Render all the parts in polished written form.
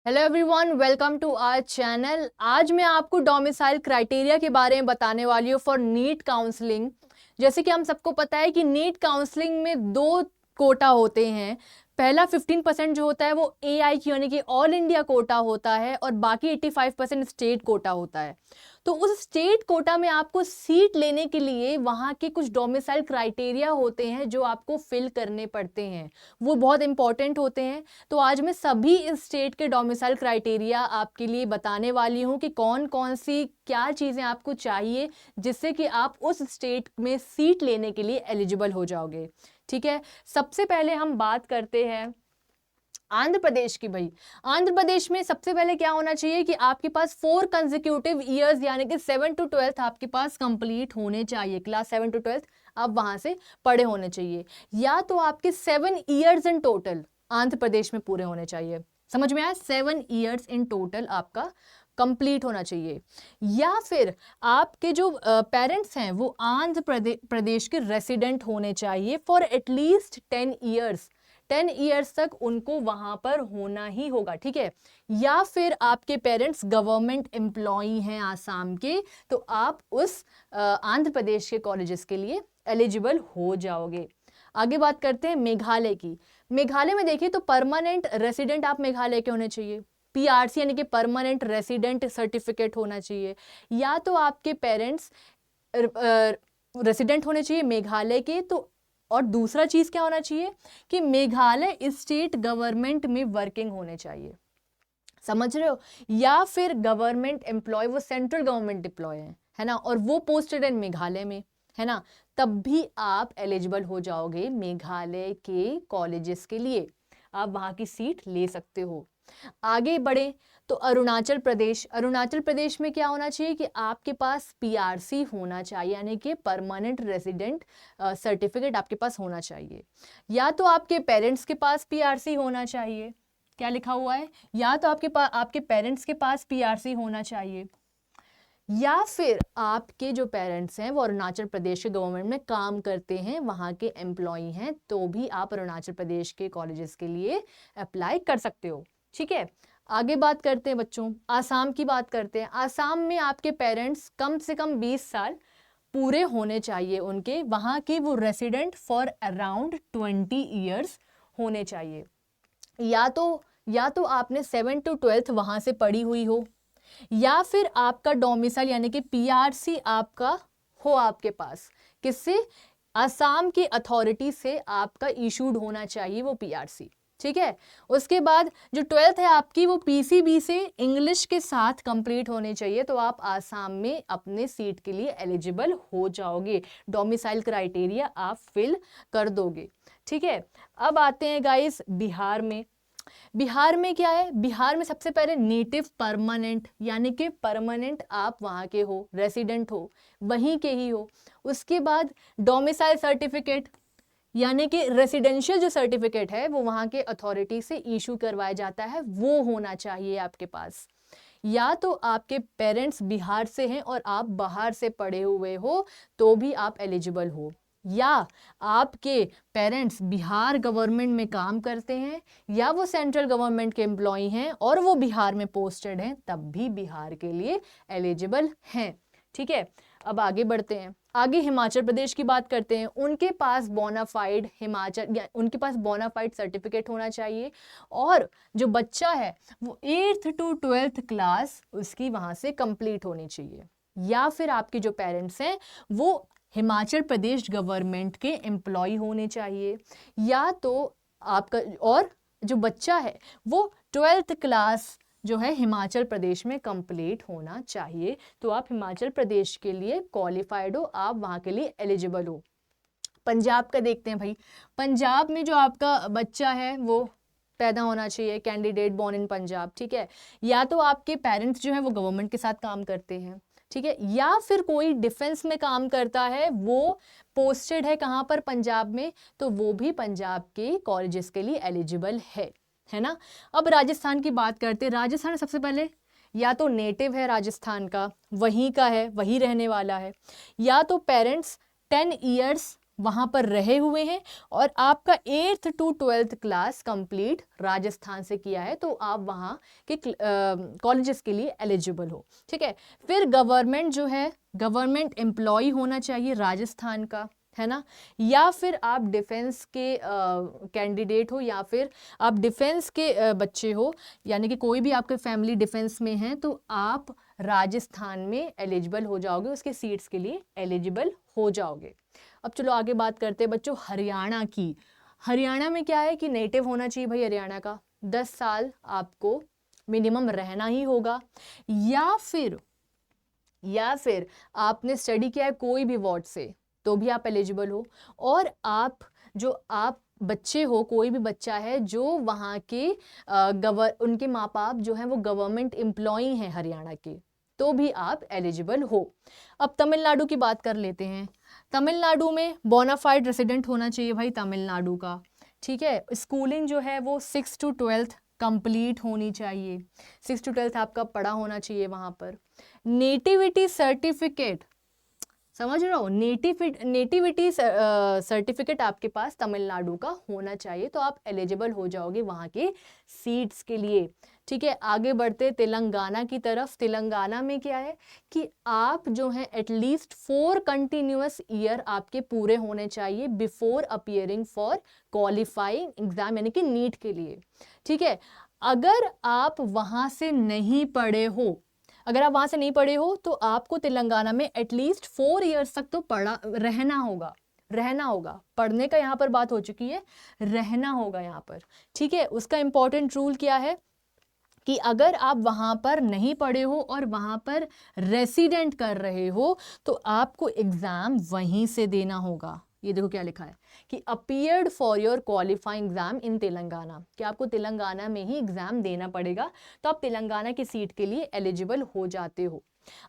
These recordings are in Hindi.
Hello everyone, welcome to our channel. आज मैं आपको डोमिसाइल क्राइटेरिया के बारे में बताने वाली हूँ फॉर नीट काउंसलिंग। जैसे कि हम सबको पता है कि नीट काउंसलिंग में दो कोटा होते हैं। पहला 15% जो होता है वो AIQ यानी कि ऑल इंडिया कोटा होता है और बाकी 85% स्टेट कोटा होता है। तो उस स्टेट कोटा में आपको सीट लेने के लिए वहाँ के कुछ डोमिसाइल क्राइटेरिया होते हैं जो आपको फिल करने पड़ते हैं, वो बहुत इंपॉर्टेंट होते हैं। तो आज मैं सभी इस स्टेट के डोमिसाइल क्राइटेरिया आपके लिए बताने वाली हूँ कि कौन कौन सी क्या चीज़ें आपको चाहिए जिससे कि आप उस स्टेट में सीट लेने के लिए एलिजिबल हो जाओगे। ठीक है, सबसे पहले हम बात करते हैं आंध्र प्रदेश की। भाई, आंध्र प्रदेश में सबसे पहले क्या होना चाहिए कि आपके पास 4 कंसेक्यूटिव ईयर्स यानी कि 7 to 12 आपके पास कंप्लीट होने चाहिए। क्लास 7 to 12 आप वहां से पढ़े होने चाहिए, या तो आपके 7 years in total Andhra Pradesh में पूरे होने चाहिए। समझ में आया? 7 ईयर्स इन टोटल आपका कंप्लीट होना चाहिए, या फिर आपके जो पेरेंट्स हैं वो आंध्र प्रदेश के रेसिडेंट होने चाहिए फॉर एटलीस्ट 10 ईयर्स। 10 ईयर्स तक उनको वहां पर होना ही होगा। ठीक है, या फिर आपके पेरेंट्स गवर्नमेंट एम्प्लॉई हैं आसाम के, तो आप उस आंध्र प्रदेश के कॉलेजेस के लिए एलिजिबल हो जाओगे। आगे बात करते हैं मेघालय की। मेघालय में देखिए तो परमानेंट रेसिडेंट आप मेघालय के होने चाहिए, PRC यानी कि परमानेंट रेसिडेंट सर्टिफिकेट होना चाहिए, या तो आपके पेरेंट्स रेसिडेंट होने चाहिए मेघालय के, तो और दूसरा चीज क्या होना चाहिए कि मेघालय स्टेट गवर्नमेंट में वर्किंग होने चाहिए। समझ रहे हो? या फिर गवर्नमेंट एम्प्लॉय, वो सेंट्रल गवर्नमेंट एम्प्लॉय है ना, और वो पोस्टेड इन मेघालय में है ना, तब भी आप एलिजिबल हो जाओगे मेघालय के कॉलेजेस के लिए, आप वहां की सीट ले सकते हो। आगे बढ़े तो अरुणाचल प्रदेश। अरुणाचल प्रदेश में क्या होना चाहिए कि आपके पास PRC होना चाहिए यानी कि परमानेंट रेजिडेंट सर्टिफिकेट आपके पास होना चाहिए, या तो आपके पेरेंट्स के पास PRC होना चाहिए। क्या लिखा हुआ है? या तो आपके पेरेंट्स के पास PRC होना चाहिए, या फिर आपके जो पेरेंट्स हैं वो अरुणाचल प्रदेश के गवर्नमेंट में काम करते हैं, वहां के एम्प्लॉय हैं, तो भी आप अरुणाचल प्रदेश के कॉलेजेस के लिए अप्लाई कर सकते हो। ठीक है, आगे बात करते हैं बच्चों, आसाम की बात करते हैं। आसाम में आपके पेरेंट्स कम से कम 20 साल पूरे होने चाहिए उनके, वहां के वो रेसिडेंट फॉर अराउंड 20 ईयर्स होने चाहिए, या तो आपने 7 to 12 वहां से पढ़ी हुई हो, या फिर आपका डोमिसाइल यानी कि PRC आपका हो आपके पास, किससे? असम के अथॉरिटी से आपका इशूड होना चाहिए वो PRC। ठीक है, उसके बाद जो 12th है आपकी वो PCB से इंग्लिश के साथ कंप्लीट होनी चाहिए, तो आप आसाम में अपने सीट के लिए एलिजिबल हो जाओगे, डोमिसाइल क्राइटेरिया आप फिल कर दोगे। ठीक है, अब आते हैं गाइस बिहार में। बिहार में क्या है? बिहार में सबसे पहले नेटिव परमानेंट यानी कि परमानेंट आप वहां के हो, रेसिडेंट हो, वहीं के ही हो। उसके बाद डोमिसाइल सर्टिफिकेट यानी कि रेसिडेंशियल जो सर्टिफिकेट है वो वहां के अथॉरिटी से इशू करवाया जाता है, वो होना चाहिए आपके पास। या तो आपके पेरेंट्स बिहार से हैं और आप बाहर से पढ़े हुए हो तो भी आप एलिजिबल हो, या आपके पेरेंट्स बिहार गवर्नमेंट में काम करते हैं, या वो सेंट्रल गवर्नमेंट के एम्प्लॉय हैं और वो बिहार में पोस्टेड हैं, तब भी बिहार के लिए एलिजिबल हैं। ठीक है, अब आगे बढ़ते हैं। आगे हिमाचल प्रदेश की बात करते हैं। उनके पास बोनाफाइड उनके पास बोनाफाइड सर्टिफिकेट होना चाहिए, और जो बच्चा है वो 8th to 12th क्लास उसकी वहां से कंप्लीट होनी चाहिए, या फिर आपके जो पेरेंट्स हैं वो हिमाचल प्रदेश गवर्नमेंट के एम्प्लॉय होने चाहिए, या तो आपका और जो बच्चा है वो 12th क्लास जो है हिमाचल प्रदेश में कंप्लीट होना चाहिए, तो आप हिमाचल प्रदेश के लिए क्वालिफाइड हो, आप वहां के लिए एलिजिबल हो। पंजाब का देखते हैं भाई। पंजाब में जो आपका बच्चा है वो पैदा होना चाहिए, कैंडिडेट बोर्न इन पंजाब। ठीक है, या तो आपके पेरेंट्स जो है वो गवर्नमेंट के साथ काम करते हैं, ठीक है, या फिर कोई डिफेंस में काम करता है, वो पोस्टेड है कहां पर? पंजाब में, तो वो भी पंजाब के कॉलेजेस के लिए एलिजिबल है ना। अब राजस्थान की बात करते हैं। राजस्थान सबसे पहले या तो नेटिव है राजस्थान का, वहीं का है, वहीं रहने वाला है, या तो पेरेंट्स 10 ईयर्स वहाँ पर रहे हुए हैं और आपका 8th to 12th class complete Rajasthan से किया है, तो आप वहाँ के कॉलेजेस के लिए एलिजिबल हो। ठीक है, फिर गवर्नमेंट जो है, गवर्नमेंट एम्प्लॉय होना चाहिए राजस्थान का, है ना, या फिर आप डिफेंस के कैंडिडेट हो, या फिर आप डिफेंस के बच्चे हो, यानी कि कोई भी आपके फैमिली डिफेंस में है, तो आप राजस्थान में एलिजिबल हो जाओगे, उसके सीट्स के लिए एलिजिबल हो जाओगे। अब चलो आगे बात करते हैं बच्चों हरियाणा की। हरियाणा में क्या है कि नेटिव होना चाहिए भाई हरियाणा का, 10 साल आपको मिनिमम रहना ही होगा, या फिर आपने स्टडी किया है कोई भी वार्ड से तो भी आप एलिजिबल हो, और आप बच्चे हो, कोई भी बच्चा है जो वहाँ के उनके माँ बाप जो हैं वो गवर्नमेंट एम्प्लॉय हैं हरियाणा के, तो भी आप एलिजिबल हो। अब तमिलनाडु की बात कर लेते हैं। तमिलनाडु में बोनाफाइड रेसिडेंट होना चाहिए भाई तमिलनाडु का। ठीक है, स्कूलिंग जो है वो 6 to 12th कंप्लीट होनी चाहिए, 6 to 12th आपका पढ़ा होना चाहिए वहाँ पर। नेटिविटी सर्टिफिकेट, समझ रहे हो, नेटिविटी सर्टिफिकेट आपके पास तमिलनाडु का होना चाहिए, तो आप एलिजिबल हो जाओगे वहाँ के सीट्स के लिए। ठीक है, आगे बढ़ते तेलंगाना की तरफ। तेलंगाना में क्या है कि आप जो हैं एटलीस्ट 4 कंटिन्यूअस ईयर आपके पूरे होने चाहिए before appearing for qualifying exam, यानी कि नीट के लिए। ठीक है, अगर आप वहाँ से नहीं पढ़े हो, तो आपको तेलंगाना में एटलीस्ट 4 इयर्स तक तो रहना होगा। पढ़ने का यहाँ पर बात हो चुकी है, रहना होगा यहाँ पर। ठीक है, उसका इंपॉर्टेंट रूल क्या है कि अगर आप वहाँ पर नहीं पढ़े हो और वहाँ पर रेसिडेंट कर रहे हो, तो आपको एग्जाम वहीं से देना होगा। ये देखो क्या लिखा है कि appeared for your qualifying exam in Telangana, कि आपको तेलंगाना में ही एग्जाम देना पड़ेगा, तो आप तेलंगाना की सीट के लिए एलिजिबल हो जाते हो।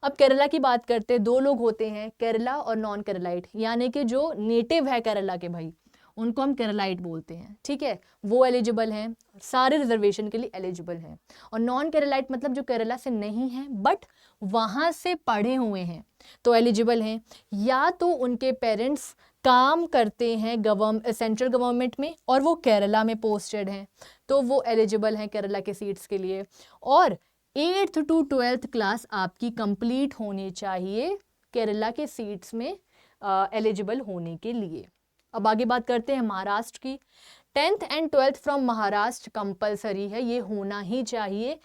अब केरला की बात करते हैं। 2 लोग होते हैं, केरला और नॉन केरलाइट, यानी कि जो नेटिव है केरला के भाई उनको हम केरलाइट बोलते हैं। ठीक है, वो एलिजिबल हैं, सारे रिजर्वेशन के लिए एलिजिबल हैं। और नॉन केरलाइट मतलब जो केरला से नहीं है बट वहाँ से पढ़े हुए हैं तो एलिजिबल हैं, या तो उनके पेरेंट्स काम करते हैं सेंट्रल गवर्नमेंट में और वो केरला में पोस्टेड हैं, तो वो एलिजिबल हैं केरला के सीट्स के लिए। और 8th to 12th क्लास आपकी कंप्लीट होनी चाहिए केरला के सीट्स में एलिजिबल होने के लिए। अब आगे बात करते हैं महाराष्ट्र की। 10th and 12th from Maharashtra compulsory है, ये होना ही चाहिए,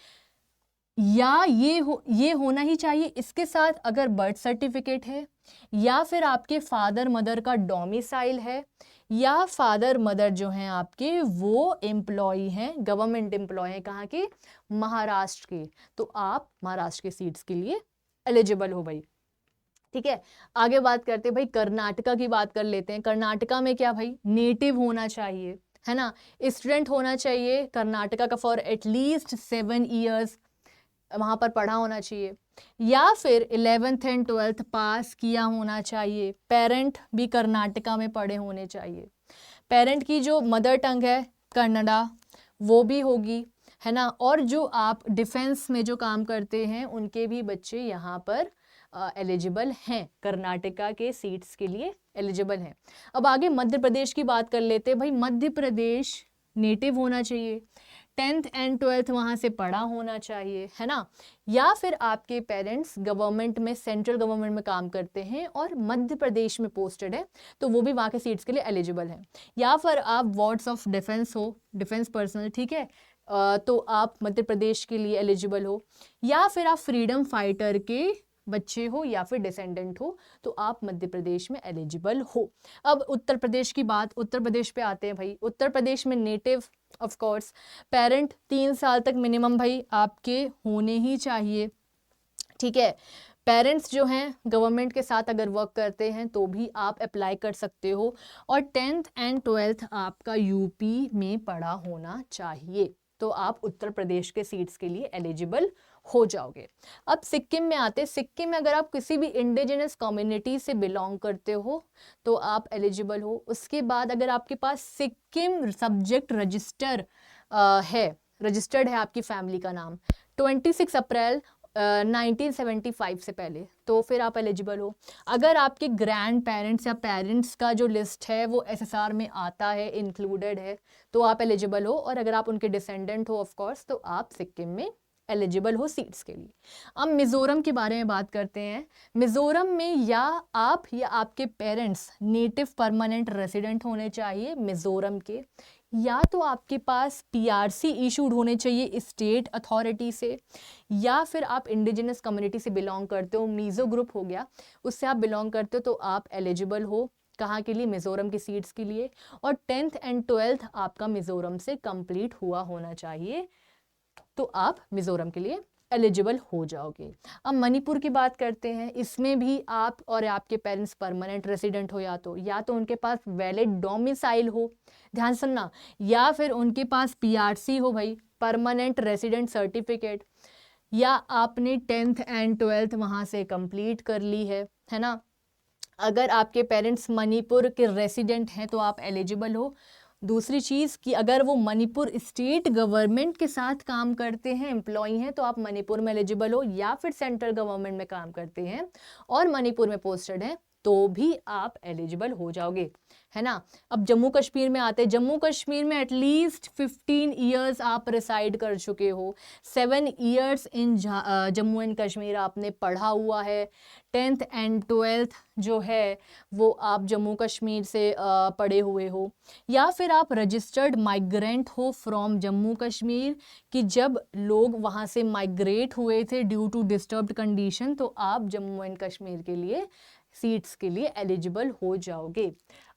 या ये होना ही चाहिए। इसके साथ अगर बर्थ सर्टिफिकेट है, या फिर आपके फादर मदर का डोमिसाइल है, या फादर मदर जो हैं आपके वो एम्प्लॉय हैं, गवर्नमेंट एम्प्लॉय हैं, कहाँ के, महाराष्ट्र के, तो आप महाराष्ट्र के सीट्स के लिए एलिजिबल हो भाई। ठीक है, आगे बात करते हैं भाई कर्नाटका की बात कर लेते हैं। कर्नाटका में क्या भाई, नेटिव होना चाहिए, है ना, स्टूडेंट होना चाहिए कर्नाटका का फॉर एटलीस्ट 7 ईयर्स, वहाँ पर पढ़ा होना चाहिए, या फिर 11th and 12th पास किया होना चाहिए। पेरेंट भी कर्नाटका में पढ़े होने चाहिए। पेरेंट की जो मदर टंग है कन्नड़ा वो भी होगी, है ना, और जो आप डिफेंस में जो काम करते हैं उनके भी बच्चे यहाँ पर एलिजिबल हैं, कर्नाटका के सीट्स के लिए एलिजिबल हैं। अब आगे मध्य प्रदेश की बात कर लेते हैं भाई। मध्य प्रदेश नेटिव होना चाहिए, 10th and 12th वहाँ से पढ़ा होना चाहिए, है ना, या फिर आपके पेरेंट्स गवर्नमेंट में, सेंट्रल गवर्नमेंट में काम करते हैं और मध्य प्रदेश में पोस्टेड है, तो वो भी वहाँ के सीट्स के लिए एलिजिबल हैं। या फिर आप वार्ड्स ऑफ डिफेंस हो, डिफेंस पर्सनल, ठीक है, तो आप मध्य प्रदेश के लिए एलिजिबल हो, या फिर आप फ्रीडम फाइटर के बच्चे हो या फिर डिसेंडेंट हो, तो आप मध्य प्रदेश में एलिजिबल हो। अब उत्तर प्रदेश की बात, उत्तर प्रदेश पे आते हैं भाई। उत्तर प्रदेश में नेटिव ऑफ कोर्स, पेरेंट 3 साल तक मिनिमम भाई आपके होने ही चाहिए। ठीक है, पेरेंट्स जो हैं गवर्नमेंट के साथ अगर वर्क करते हैं तो भी आप अप्लाई कर सकते हो, और 10th and 12th आपका यूपी में पढ़ा होना चाहिए, तो आप उत्तर प्रदेश के सीट्स के लिए एलिजिबल हो जाओगे। अब सिक्किम में आते हैं। सिक्किम में अगर आप किसी भी इंडिजिनस कम्युनिटी से बिलोंग करते हो तो आप एलिजिबल हो। उसके बाद अगर आपके पास सिक्किम सब्जेक्ट रजिस्टर्ड है आपकी फैमिली का नाम, 26 अप्रैल 1975 से पहले, तो फिर आप एलिजिबल हो। अगर आपके ग्रैंड पेरेंट्स या पेरेंट्स का जो लिस्ट है वो एसएसआर में आता है, इंक्लूडेड है, तो आप एलिजिबल हो। और अगर आप उनके डिसेंडेंट हो ऑफ कोर्स, तो आप सिक्किम में एलिजिबल हो सीट्स के लिए। अब मिज़ोरम के बारे में बात करते हैं। मिज़ोरम में या आप या आपके पेरेंट्स नेटिव परमानेंट रेसिडेंट होने चाहिए मिज़ोरम के, या तो आपके पास पीआरसी इशूड होने चाहिए स्टेट अथॉरिटी से, या फिर आप इंडिजिनस कम्युनिटी से बिलोंग करते हो, मीज़ो ग्रुप हो गया, उससे आप बिलोंग करते हो, तो आप एलिजिबल हो कहाँ के लिए? मिज़ोरम की सीट्स के लिए। और 10th एंड 12th आपका मिज़ोरम से कंप्लीट हुआ होना चाहिए, तो आप मिज़ोरम के लिए एलिजिबल हो जाओगे। अब मणिपुर की बात करते हैं। इसमें भी आप और आपके पेरेंट्स परमानेंट रेसिडेंट हो, या तो उनके पास वैलिड डोमिसाइल हो, ध्यान सुनना, या फिर उनके पास पीआरसी हो भाई, परमानेंट रेसिडेंट सर्टिफिकेट, या आपने 10th एंड 12th वहाँ से कंप्लीट कर ली है ना। अगर आपके पेरेंट्स मणिपुर के रेसिडेंट हैं तो आप एलिजिबल हो। दूसरी चीज़ कि अगर वो मणिपुर स्टेट गवर्नमेंट के साथ काम करते हैं, एम्प्लॉई हैं, तो आप मणिपुर में एलिजिबल हो, या फिर सेंट्रल गवर्नमेंट में काम करते हैं और मणिपुर में पोस्टेड हैं, तो भी आप एलिजिबल हो जाओगे, है ना। अब जम्मू कश्मीर में आते हैं। जम्मू कश्मीर में एटलीस्ट 15 ईयर्स आप रिसाइड कर चुके हो, 7 years in Jammu and Kashmir आपने पढ़ा हुआ है, 10th एंड 12th जो है वो आप जम्मू कश्मीर से पढ़े हुए हो, या फिर आप रजिस्टर्ड माइग्रेंट हो फ्रॉम जम्मू कश्मीर, कि जब लोग वहाँ से माइग्रेट हुए थे ड्यू टू डिस्टर्ब्ड कंडीशन, तो आप जम्मू एंड कश्मीर के लिए सीट्स के लिए एलिजिबल हो जाओगे।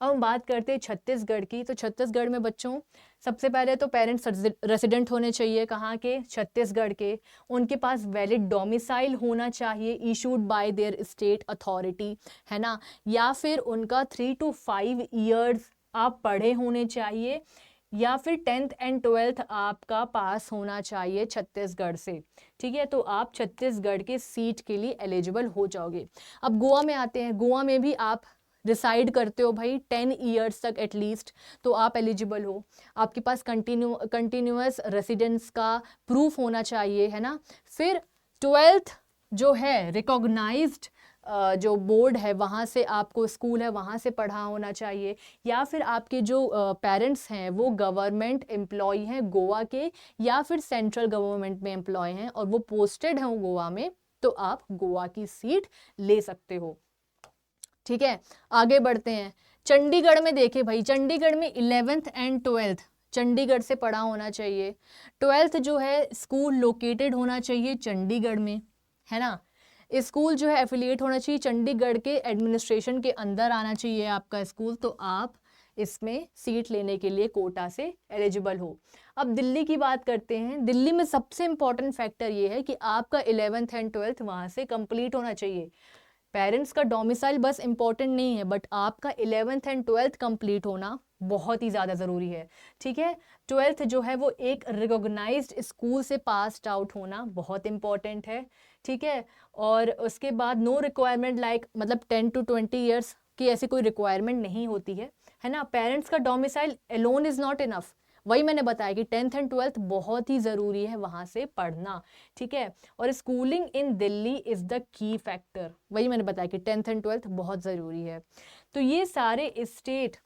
अब हम बात करते हैं छत्तीसगढ़ की। तो छत्तीसगढ़ में बच्चों सबसे पहले तो पेरेंट्स रेसिडेंट होने चाहिए, कहाँ के? छत्तीसगढ़ के। उनके पास वैलिड डोमिसाइल होना चाहिए issued by there state authority, है ना, या फिर उनका 3 to 5 ईयर्स आप पढ़े होने चाहिए, या फिर 10th एंड 12th आपका पास होना चाहिए छत्तीसगढ़ से, ठीक है, तो आप छत्तीसगढ़ के सीट के लिए एलिजिबल हो जाओगे। अब गोवा में आते हैं। गोवा में भी आप रिसाइड करते हो भाई 10 ईयर्स तक एटलीस्ट, तो आप एलिजिबल हो। आपके पास कंटिन्यूअस रेसिडेंस का प्रूफ होना चाहिए, है ना। फिर 12th जो है रिकॉग्नाइज्ड जो बोर्ड है वहाँ से, आपको स्कूल है वहाँ से पढ़ा होना चाहिए, या फिर आपके जो पेरेंट्स हैं वो गवर्नमेंट एम्प्लॉय हैं गोवा के, या फिर सेंट्रल गवर्नमेंट में एम्प्लॉय हैं और वो पोस्टेड हैं गोवा में, तो आप गोवा की सीट ले सकते हो, ठीक है। आगे बढ़ते हैं। चंडीगढ़ में देखे भाई, चंडीगढ़ में 11th एंड 12th चंडीगढ़ से पढ़ा होना चाहिए। 12th जो है स्कूल लोकेटेड होना चाहिए चंडीगढ़ में, है ना। स्कूल जो है एफिलिएट होना चाहिए चंडीगढ़ के एडमिनिस्ट्रेशन के अंदर आना चाहिए आपका स्कूल, तो आप इसमें सीट लेने के लिए कोटा से एलिजिबल हो। अब दिल्ली की बात करते हैं। दिल्ली में सबसे इंपॉर्टेंट फैक्टर ये है कि आपका 11th एंड 12th वहाँ से कंप्लीट होना चाहिए। पेरेंट्स का डोमिसाइल बस इंपॉर्टेंट नहीं है, बट आपका 11th एंड 12th कंप्लीट होना बहुत ही ज़्यादा ज़रूरी है, ठीक है। 12th जो है वो एक रिकॉग्नाइज्ड स्कूल से पास्ड आउट होना बहुत इंपॉर्टेंट है, ठीक है। और उसके बाद नो रिक्वायरमेंट लाइक मतलब 10 to 20 ईयर्स की ऐसी कोई रिक्वायरमेंट नहीं होती है ना। पेरेंट्स का domicile alone is not enough. वही मैंने बताया कि 10th एंड 12th बहुत ही ज़रूरी है वहाँ से पढ़ना, ठीक है। और schooling in Delhi is the key factor. वही मैंने बताया कि 10th एंड 12th बहुत ज़रूरी है। तो ये सारे स्टेट,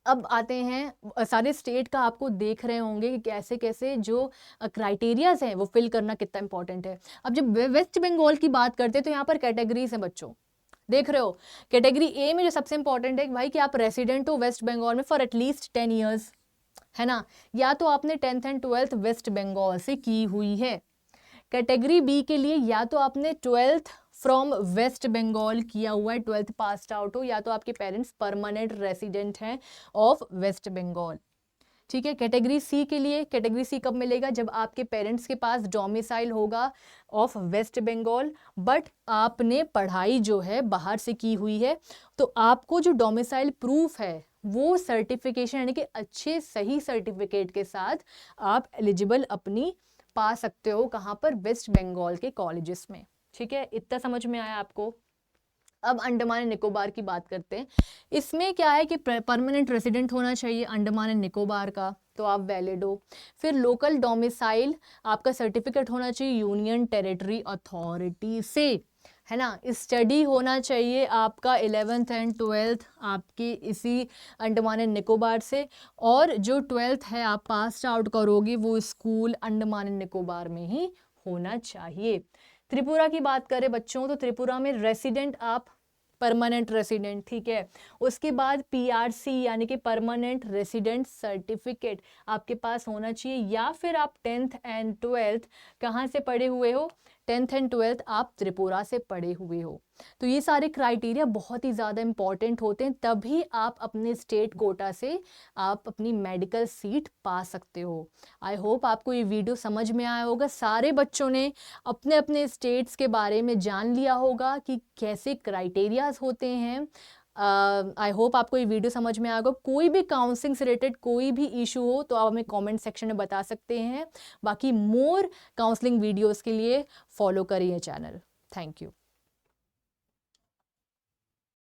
अब आते हैं सारे स्टेट का आपको देख रहे होंगे कि कैसे कैसे जो क्राइटेरियाज हैं वो फिल करना कितना इंपॉर्टेंट है। अब जब वेस्ट बंगाल की बात करते हैं तो यहाँ पर कैटेगरीज हैं बच्चों, देख रहे हो। कैटेगरी ए में जो सबसे इंपॉर्टेंट है भाई कि आप रेसिडेंट हो वेस्ट बंगाल में फॉर एटलीस्ट 10 ईयर्स, है ना, या तो आपने 10th and 12th waste Bengal से की हुई है। कैटेगरी बी के लिए या तो आपने 12th फ्रॉम वेस्ट बंगाल किया हुआ है, 12th पास्ड आउट हो, या तो आपके पेरेंट्स परमानेंट रेसिडेंट हैं ऑफ वेस्ट बंगाल, ठीक है। कैटेगरी सी के लिए, कैटेगरी सी कब मिलेगा? जब आपके पेरेंट्स के पास डोमिसाइल होगा ऑफ वेस्ट बंगाल, बट आपने पढ़ाई जो है बाहर से की हुई है, तो आपको जो डोमिसाइल प्रूफ है वो सर्टिफिकेशन यानी कि अच्छे सही सर्टिफिकेट के साथ आप एलिजिबल अपनी पा सकते हो। कहाँ पर? वेस्ट बंगाल के कॉलेजेस में, ठीक है। इतना समझ में आया आपको? अब अंडमान एंड निकोबार की बात करते हैं। इसमें क्या है कि परमानेंट रेसिडेंट होना चाहिए अंडमान एंड निकोबार का, तो आप वैलिड हो। फिर लोकल डोमिसाइल आपका सर्टिफिकेट होना चाहिए यूनियन टेरिटरी अथॉरिटी से, है ना। स्टडी होना चाहिए आपका 11th एंड 12th आपके इसी अंडमान एंड निकोबार से, और जो 12th है आप पास आउट करोगे वो स्कूल अंडमान एंड निकोबार में ही होना चाहिए। त्रिपुरा की बात करें बच्चों, तो त्रिपुरा में रेसिडेंट आप परमानेंट रेसिडेंट, ठीक है। उसके बाद पीआरसी यानी कि परमानेंट रेसिडेंट सर्टिफिकेट आपके पास होना चाहिए, या फिर आप 10th एंड 12th कहाँ से पढ़े हुए हो, 10th एंड 12th आप त्रिपुरा से पढ़े हुए हो। तो ये सारे क्राइटेरिया बहुत ही ज़्यादा इंपॉर्टेंट होते हैं, तभी आप अपने स्टेट कोटा से आप अपनी मेडिकल सीट पा सकते हो। आई होप आपको ये वीडियो समझ में आया होगा, सारे बच्चों ने अपने अपने स्टेट्स के बारे में जान लिया होगा कि कैसे क्राइटेरियाज होते हैं। आई होप आपको ये वीडियो समझ में आएगा। कोई भी काउंसलिंग से रिलेटेड कोई भी इशू हो तो आप हमें कमेंट सेक्शन में बता सकते हैं। बाकी मोर काउंसलिंग वीडियोस के लिए फॉलो करिए चैनल। Thank you.